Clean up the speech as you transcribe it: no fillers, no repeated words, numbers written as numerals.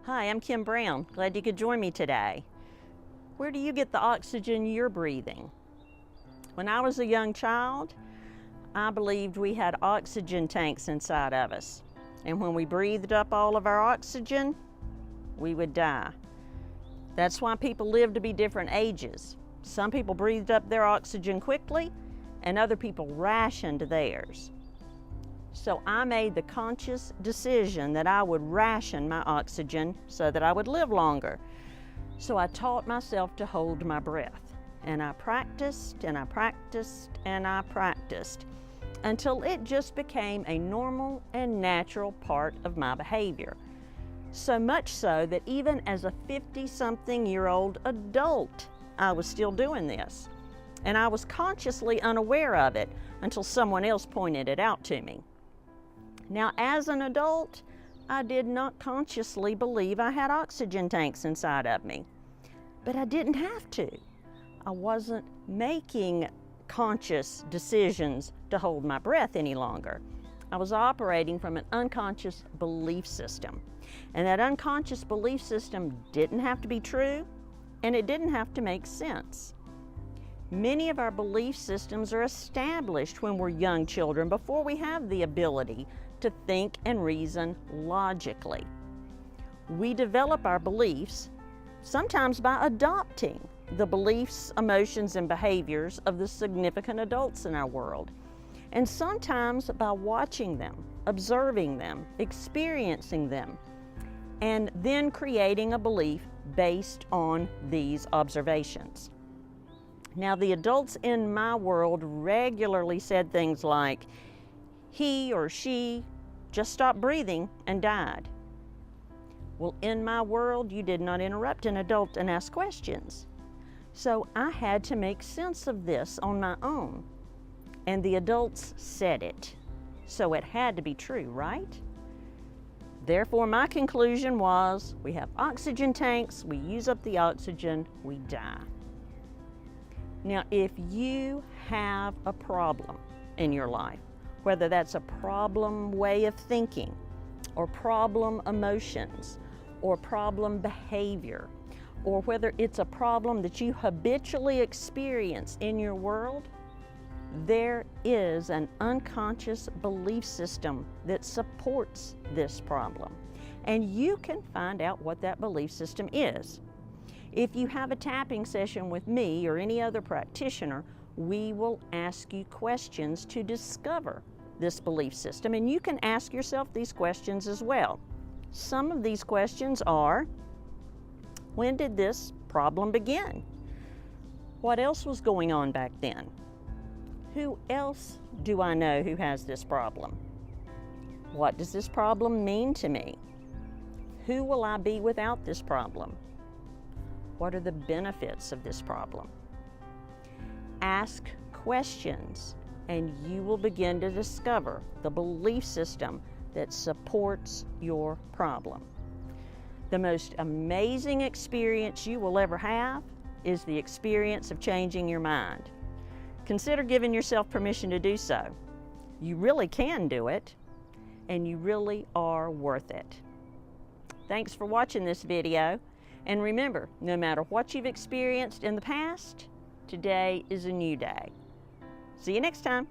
Hi, I'm Kim Brown. Glad you could join me today. Where do you get the oxygen you're breathing? When I was a young child, I believed we had oxygen tanks inside of us. And when we breathed up all of our oxygen, we would die. That's why people live to be different ages. Some people breathed up their oxygen quickly, and other people rationed theirs. So I made the conscious decision that I would ration my oxygen so that I would live longer. So I taught myself to hold my breath. And I practiced and I practiced and I practiced until it just became a normal and natural part of my behavior. So much so that even as a 50-something-year-old adult, I was still doing this. And I was consciously unaware of it until someone else pointed it out to me. Now, as an adult, I did not consciously believe I had oxygen tanks inside of me, but I didn't have to. I wasn't making conscious decisions to hold my breath any longer. I was operating from an unconscious belief system, and that unconscious belief system didn't have to be true, and it didn't have to make sense. Many of our belief systems are established when we're young children before we have the ability to think and reason logically. We develop our beliefs sometimes by adopting the beliefs, emotions, and behaviors of the significant adults in our world, and sometimes by watching them, observing them, experiencing them, and then creating a belief based on these observations. Now, the adults in my world regularly said things like, he or she just stopped breathing and died. Well, in my world, you did not interrupt an adult and ask questions. So I had to make sense of this on my own. And the adults said it. So it had to be true, right? Therefore, my conclusion was, we have oxygen tanks, we use up the oxygen, we die. Now, if you have a problem in your life, whether that's a problem way of thinking, or problem emotions, or problem behavior, or whether it's a problem that you habitually experience in your world, there is an unconscious belief system that supports this problem. And you can find out what that belief system is. If you have a tapping session with me or any other practitioner, we will ask you questions to discover this belief system, and you can ask yourself these questions as well. Some of these questions are, when did this problem begin? What else was going on back then? Who else do I know who has this problem? What does this problem mean to me? Who will I be without this problem? What are the benefits of this problem? Ask questions, and you will begin to discover the belief system that supports your problem. The most amazing experience you will ever have is the experience of changing your mind. Consider giving yourself permission to do so. You really can do it, and you really are worth it. Thanks for watching this video. And remember, no matter what you've experienced in the past, today is a new day. See you next time.